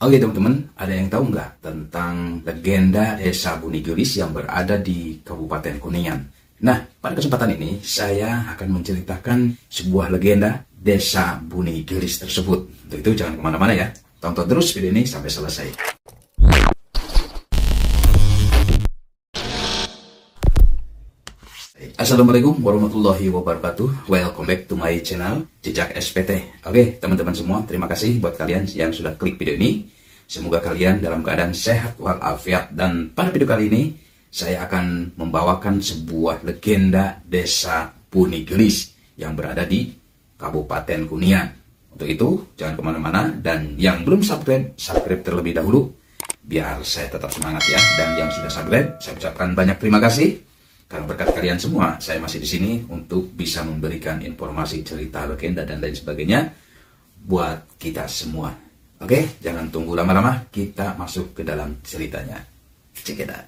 Oke teman-teman, ada yang tahu nggak tentang legenda Desa Buni Gelis yang berada di Kabupaten Kuningan? Nah, pada kesempatan ini saya akan menceritakan sebuah legenda Desa Buni Gelis tersebut. Untuk itu jangan kemana-mana ya, tonton terus video ini sampai selesai. Assalamualaikum warahmatullahi wabarakatuh. Welcome back to my channel Jejak SPT. Oke teman-teman semua, terima kasih buat kalian yang sudah klik video ini. Semoga kalian dalam keadaan sehat walafiat. Dan pada video kali ini saya akan membawakan sebuah legenda Desa Buni Gelis yang berada di Kabupaten Kuningan. Untuk itu jangan kemana-mana, dan yang belum subscribe terlebih dahulu biar saya tetap semangat ya. Dan yang sudah subscribe, saya ucapkan banyak terima kasih. Karena berkat kalian semua, saya masih di sini untuk bisa memberikan informasi, cerita, legenda, dan lain sebagainya buat kita semua. Oke, jangan tunggu lama-lama, kita masuk ke dalam ceritanya. Check it out.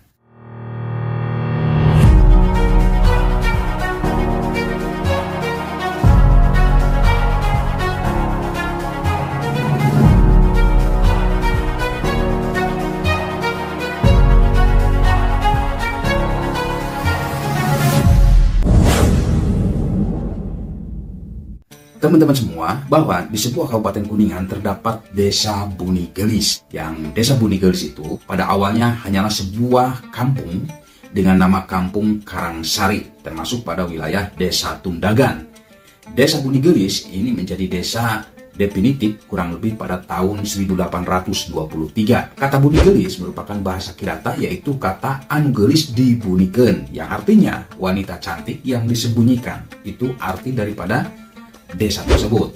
Teman-teman semua, bahwa di sebuah kabupaten Kuningan terdapat Desa Buni Gelis. Yang Desa Buni Gelis itu pada awalnya hanyalah sebuah kampung dengan nama Kampung Karangsari, termasuk pada wilayah Desa Tundagan. Desa Buni Gelis ini menjadi desa definitif kurang lebih pada tahun 1823. Kata Buni Gelis merupakan bahasa Kirata, yaitu kata anu gelis dibuniken, yang artinya wanita cantik yang disembunyikan. Itu arti daripada desa tersebut.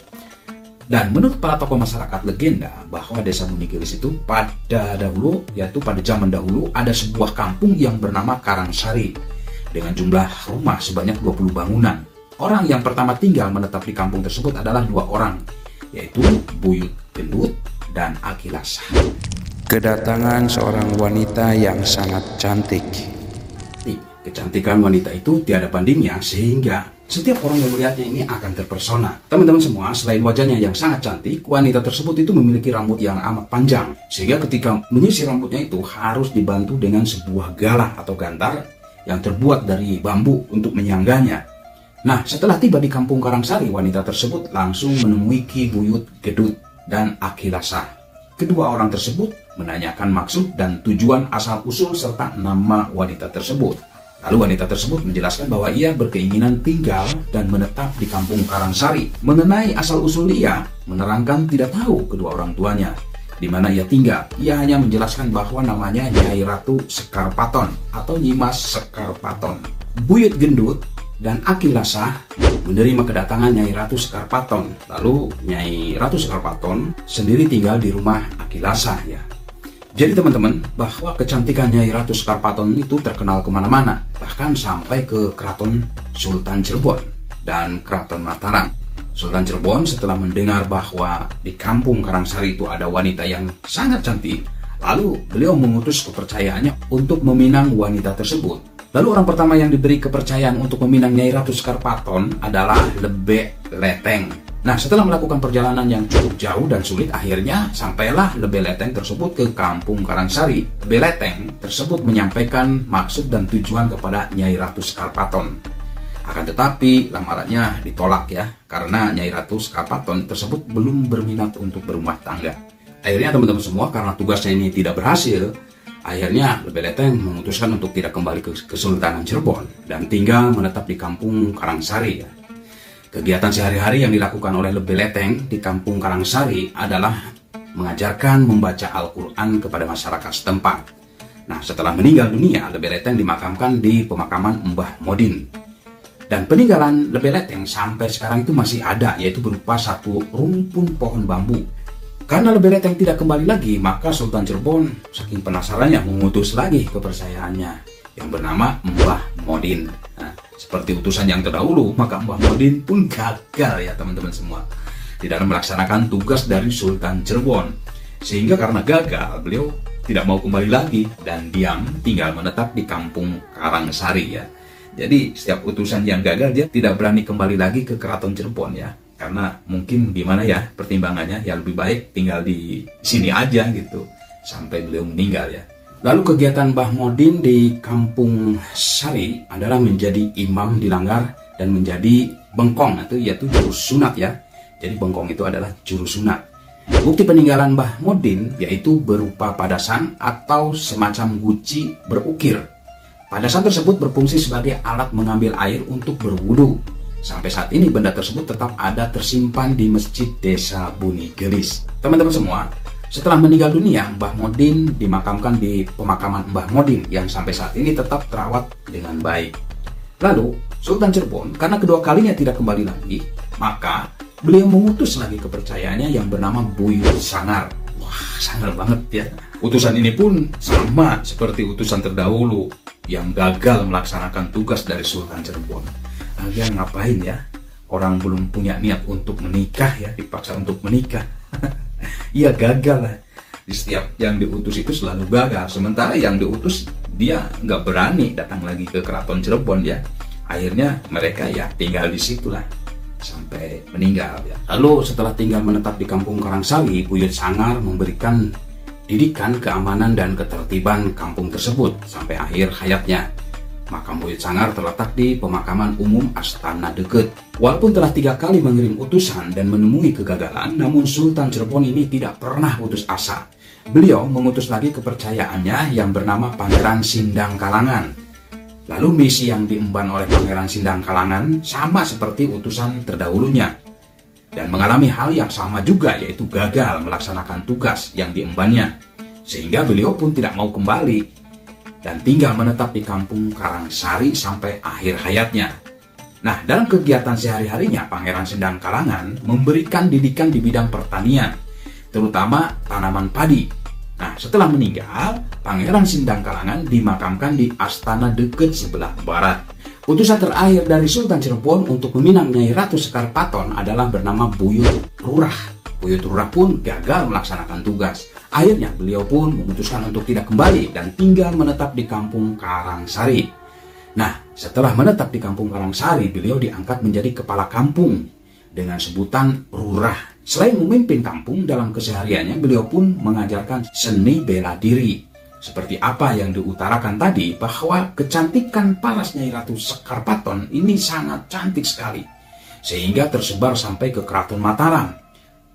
Dan menurut para tokoh masyarakat, legenda bahwa Desa Buni Gelis itu pada dahulu, yaitu pada zaman dahulu, ada sebuah kampung yang bernama Karangsari dengan jumlah rumah sebanyak 20 bangunan. Orang yang pertama tinggal menetap di kampung tersebut adalah dua orang, yaitu Buyut Gendut dan Akilasa. Kedatangan seorang wanita yang sangat cantik. Kecantikan wanita itu tiada bandingnya, sehingga setiap orang yang melihatnya ini akan terpesona. Teman-teman semua, selain wajahnya yang sangat cantik, wanita tersebut itu memiliki rambut yang amat panjang, sehingga ketika menyisir rambutnya itu harus dibantu dengan sebuah galah atau gantar yang terbuat dari bambu untuk menyangganya. Nah, setelah tiba di Kampung Karangsari, wanita tersebut langsung menemui Ki Buyut Gedut dan Akilasa. Kedua orang tersebut menanyakan maksud dan tujuan asal-usul serta nama wanita tersebut. Lalu wanita tersebut menjelaskan bahwa ia berkeinginan tinggal dan menetap di Kampung Karangsari. Mengenai asal-usul ia, menerangkan tidak tahu kedua orang tuanya di mana ia tinggal. Ia hanya menjelaskan bahwa namanya Nyai Ratu Sekar Paton atau Nyimas Sekar Paton. Buyut Gendut dan Akilasa menerima kedatangan Nyai Ratu Sekar Paton. Lalu Nyai Ratu Sekar Paton sendiri tinggal di rumah Akilasa ya. Jadi teman-teman, bahwa kecantikan Nyai Ratu Sekar Paton itu terkenal kemana-mana, bahkan sampai ke Keraton Sultan Cirebon dan Keraton Mataram. Sultan Cirebon setelah mendengar bahwa di Kampung Karangsari itu ada wanita yang sangat cantik, lalu beliau mengutus kepercayaannya untuk meminang wanita tersebut. Lalu orang pertama yang diberi kepercayaan untuk meminang Nyai Ratu Sekar Paton adalah Lebe Leteng. Nah, setelah melakukan perjalanan yang cukup jauh dan sulit, akhirnya sampailah Lebe Leteng tersebut ke Kampung Karangsari. Lebe Leteng tersebut menyampaikan maksud dan tujuan kepada Nyai Ratu Sekar Paton. Akan tetapi lamarannya ditolak ya, karena Nyai Ratu Sekar Paton tersebut belum berminat untuk berumah tangga. Akhirnya teman-teman semua, karena tugasnya ini tidak berhasil, akhirnya Lebe Leteng memutuskan untuk tidak kembali ke Kesultanan Cirebon dan tinggal menetap di Kampung Karangsari ya. Kegiatan sehari-hari yang dilakukan oleh Lebe Leteng di Kampung Karangsari adalah mengajarkan membaca Al-Quran kepada masyarakat setempat. Nah, setelah meninggal dunia, Lebe Leteng dimakamkan di pemakaman Mbah Modin. Dan peninggalan Lebe Leteng sampai sekarang itu masih ada, yaitu berupa satu rumpun pohon bambu. Karena Lebe Leteng tidak kembali lagi, maka Sultan Cirebon saking penasarannya mengutus lagi kepercayaannya yang bernama Mbah Modin. Nah, seperti utusan yang terdahulu, maka Mbah Modin pun gagal ya teman-teman semua di dalam melaksanakan tugas dari Sultan Cirebon. Sehingga karena gagal, beliau tidak mau kembali lagi dan diam tinggal menetap di Kampung Karangsari ya. Jadi setiap utusan yang gagal dia tidak berani kembali lagi ke Keraton Cirebon ya. karena mungkin gimana ya pertimbangannya, ya lebih baik tinggal di sini aja gitu sampai beliau meninggal ya. Lalu kegiatan Mbah Modin di Kampung Sari adalah menjadi imam di Langgar dan menjadi bengkong, yaitu juru sunat ya. Jadi bengkong itu adalah juru sunat. Bukti peninggalan Mbah Modin yaitu berupa padasan atau semacam guci berukir. Padasan tersebut berfungsi sebagai alat mengambil air untuk berwudu. Sampai saat ini benda tersebut tetap ada tersimpan di Masjid Desa Buni Gelis. Teman-teman semua, setelah meninggal dunia, Mbah Modin dimakamkan di pemakaman Mbah Modin yang sampai saat ini tetap terawat dengan baik. Lalu, Sultan Cirebon karena kedua kalinya tidak kembali lagi, maka beliau mengutus lagi kepercayaannya yang bernama Buyut Sangar. Wah, sangar banget ya. Utusan ini pun sama seperti utusan terdahulu yang gagal melaksanakan tugas dari Sultan Cirebon. Kalian ngapain ya? Orang belum punya niat untuk menikah ya, dipaksa untuk menikah. Iya, gagal lah. Di setiap yang diutus itu selalu gagal. Sementara yang diutus dia nggak berani datang lagi ke Keraton Cirebon ya. Akhirnya mereka ya tinggal di situlah sampai meninggal ya. Lalu setelah tinggal menetap di Kampung Karangsari, Buyut Sangar memberikan didikan keamanan dan ketertiban kampung tersebut sampai akhir hayatnya. Makam Buyut Sangar terletak di pemakaman umum Astana Deket. Walaupun telah 3 kali mengirim utusan dan menemui kegagalan, namun Sultan Cirebon ini tidak pernah putus asa. Beliau mengutus lagi kepercayaannya yang bernama Pangeran Sindang Kalangan. Lalu misi yang diemban oleh Pangeran Sindang Kalangan sama seperti utusan terdahulunya dan mengalami hal yang sama juga, yaitu gagal melaksanakan tugas yang diembannya, sehingga beliau pun tidak mau kembali dan tinggal menetap di Kampung Karangsari sampai akhir hayatnya. Nah, dalam kegiatan sehari-harinya, Pangeran Sindang Kalangan memberikan didikan di bidang pertanian, terutama tanaman padi. Nah, setelah meninggal, Pangeran Sindang Kalangan dimakamkan di Astana Deket sebelah barat. Utusan terakhir dari Sultan Cirebon untuk meminang Nyai Ratu Sekar Paton adalah bernama Buyut Rurah. Buyut Rurah pun gagal melaksanakan tugas. Akhirnya beliau pun memutuskan untuk tidak kembali dan tinggal menetap di Kampung Karangsari. Nah, setelah menetap di Kampung Karangsari, beliau diangkat menjadi kepala kampung dengan sebutan Rurah. Selain memimpin kampung dalam kesehariannya, beliau pun mengajarkan seni bela diri. Seperti apa yang diutarakan tadi, bahwa kecantikan paras Nyai Ratu Sekar Paton ini sangat cantik sekali, sehingga tersebar sampai ke Keraton Mataram.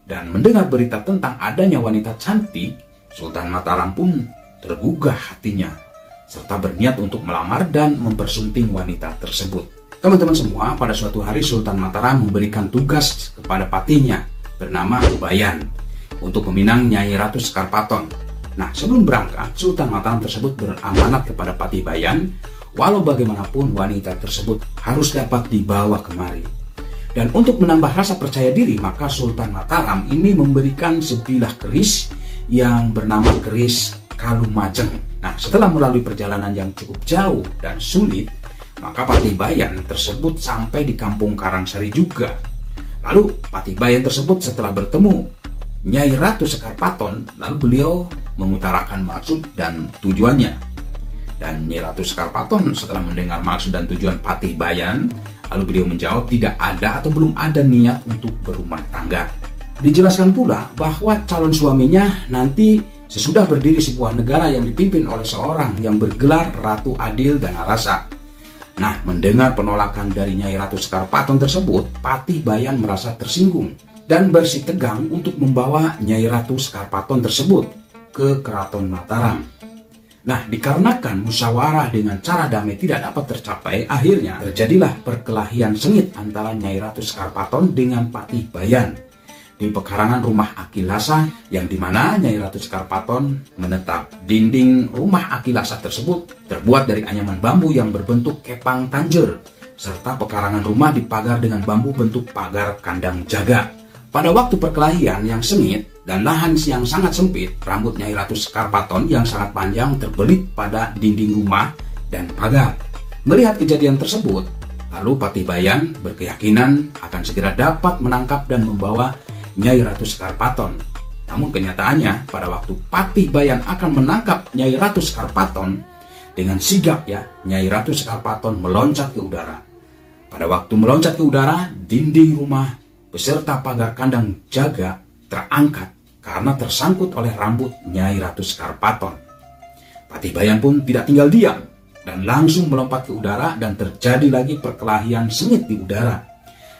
Dan mendengar berita tentang adanya wanita cantik, Sultan Mataram pun tergugah hatinya, serta berniat untuk melamar dan mempersunting wanita tersebut. Teman-teman semua, pada suatu hari Sultan Mataram memberikan tugas kepada patinya bernama Bayan untuk meminang Nyai Ratu Sekar Paton. Nah, sebelum berangkat, Sultan Mataram tersebut beramanat kepada Pati Bayan, walau bagaimanapun wanita tersebut harus dapat dibawa kemari. Dan untuk menambah rasa percaya diri, maka Sultan Mataram ini memberikan sebilah keris yang bernama keris Kalumajeng. Nah, setelah melalui perjalanan yang cukup jauh dan sulit, maka Pati Bayan tersebut sampai di Kampung Karangsari juga. Lalu Pati Bayan tersebut setelah bertemu Nyai Ratu Sekar Paton, lalu beliau mengutarakan maksud dan tujuannya. Dan Nyai Ratu Sekar Paton setelah mendengar maksud dan tujuan Pati Bayan, lalu beliau menjawab tidak ada atau belum ada niat untuk berumah tangga. Dijelaskan pula bahwa calon suaminya nanti sesudah berdiri sebuah negara yang dipimpin oleh seorang yang bergelar Ratu Adil dan Arasa. Nah, mendengar penolakan dari Nyai Ratu Sekar Paton tersebut, Pati Bayan merasa tersinggung dan bersitegang untuk membawa Nyai Ratu Sekar Paton tersebut ke Keraton Mataram. Nah, dikarenakan musyawarah dengan cara damai tidak dapat tercapai, akhirnya terjadilah perkelahian sengit antara Nyai Ratu Sekar Paton dengan Pati Bayan di pekarangan rumah Akilasa, yang dimana Nyai Ratu Sekar Paton menetap. Dinding rumah Akilasa tersebut terbuat dari anyaman bambu yang berbentuk kepang tanjer, serta pekarangan rumah dipagar dengan bambu bentuk pagar kandang jaga. Pada waktu perkelahian yang sengit dan lahan yang sangat sempit, rambut Nyai Ratu Sekar Paton yang sangat panjang terbelit pada dinding rumah dan pagar. Melihat kejadian tersebut, lalu Pati Bayan berkeyakinan akan segera dapat menangkap dan membawa Nyai Ratu Sekar Paton. Namun kenyataannya, pada waktu Pati Bayan akan menangkap Nyai Ratu Sekar Paton, dengan sigap Nyai Ratu Sekar Paton meloncat ke udara. Pada waktu meloncat ke udara, dinding rumah beserta pagar kandang jaga terangkat karena tersangkut oleh rambut Nyai Ratu Sekarpaton. Patih Bayan pun tidak tinggal diam dan langsung melompat ke udara dan terjadi lagi perkelahian sengit di udara.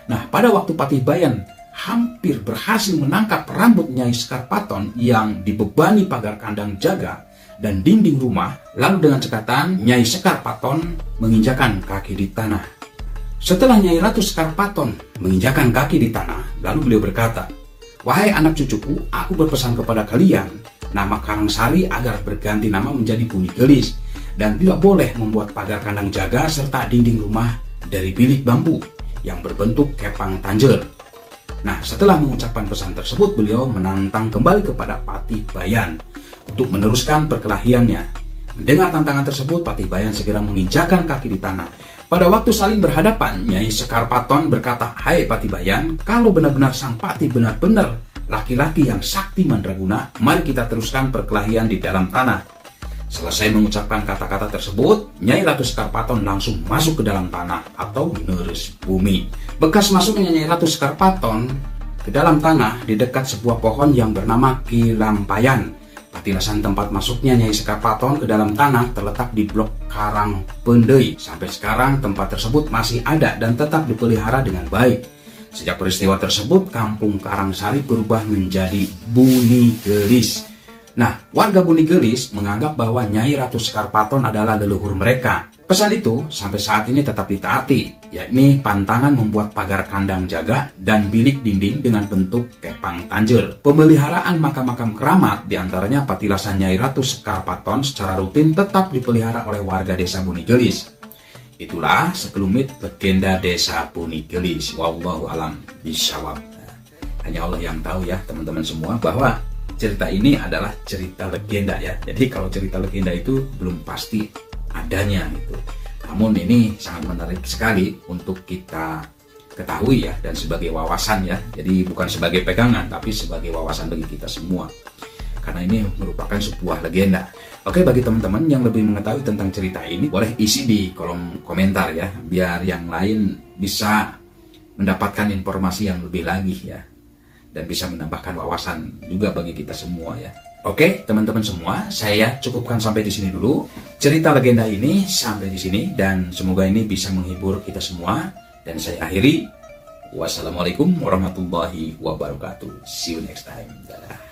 Nah, pada waktu Patih Bayan hampir berhasil menangkap rambut Nyai Sekarpaton yang dibebani pagar kandang jaga dan dinding rumah, lalu dengan cekatan Nyai Sekarpaton menginjakan kaki di tanah. Setelah Nyai Ratu Sekarpaton menginjakan kaki di tanah, lalu beliau berkata, "Wahai anak cucuku, aku berpesan kepada kalian, nama Karangsari agar berganti nama menjadi Buni Gelis, dan tidak boleh membuat pagar kandang jaga serta dinding rumah dari bilik bambu yang berbentuk kepang tanjer." Nah, setelah mengucapkan pesan tersebut, beliau menantang kembali kepada Patih Bayan untuk meneruskan perkelahiannya. Mendengar tantangan tersebut, Patih Bayan segera menginjakan kaki di tanah. Pada waktu saling berhadapan, Nyai Sekarpaton berkata, "Hai Patih Bayan, kalau benar-benar sang Patih benar-benar laki-laki yang sakti mandraguna, mari kita teruskan perkelahian di dalam tanah." Selesai mengucapkan kata-kata tersebut, Nyai Ratu Sekarpaton langsung masuk ke dalam tanah atau neres bumi. Bekas masuknya Nyai Ratu Sekarpaton ke dalam tanah di dekat sebuah pohon yang bernama Kilampayan. Patilasan tempat masuknya Nyai Sekarpaton ke dalam tanah terletak di blok Karang Pendei. Sampai sekarang tempat tersebut masih ada dan tetap dipelihara dengan baik. Sejak peristiwa tersebut, kampung Karangsari berubah menjadi Buni Gelis. Nah, warga Buni Gelis menganggap bahwa Nyai Ratu Sekarpaton adalah leluhur mereka. Pesan itu sampai saat ini tetap ditaati, yakni pantangan membuat pagar kandang jaga dan bilik dinding dengan bentuk kepang tanjer. Pemeliharaan makam-makam keramat, diantaranya patilasan Nyai Ratu Sekarpaton, secara rutin tetap dipelihara oleh warga desa Buni Gelis. Itulah sekelumit legenda desa Buni Gelis. Wallahu alam bishawab. Hanya Allah yang tahu ya teman-teman semua, bahwa cerita ini adalah cerita legenda ya. Jadi kalau cerita legenda itu belum pasti adanya gitu. Namun ini sangat menarik sekali untuk kita ketahui ya, dan sebagai wawasan ya. Jadi bukan sebagai pegangan, tapi sebagai wawasan bagi kita semua. Karena ini merupakan sebuah legenda. Oke, bagi teman-teman yang lebih mengetahui tentang cerita ini, boleh isi di kolom komentar ya, biar yang lain bisa mendapatkan informasi yang lebih lagi ya, dan bisa menambahkan wawasan juga bagi kita semua ya. Oke, teman-teman semua, saya cukupkan sampai di sini dulu. Cerita legenda ini sampai di sini, dan semoga ini bisa menghibur kita semua. Dan saya akhiri. Wassalamualaikum warahmatullahi wabarakatuh. See you next time. Dadah.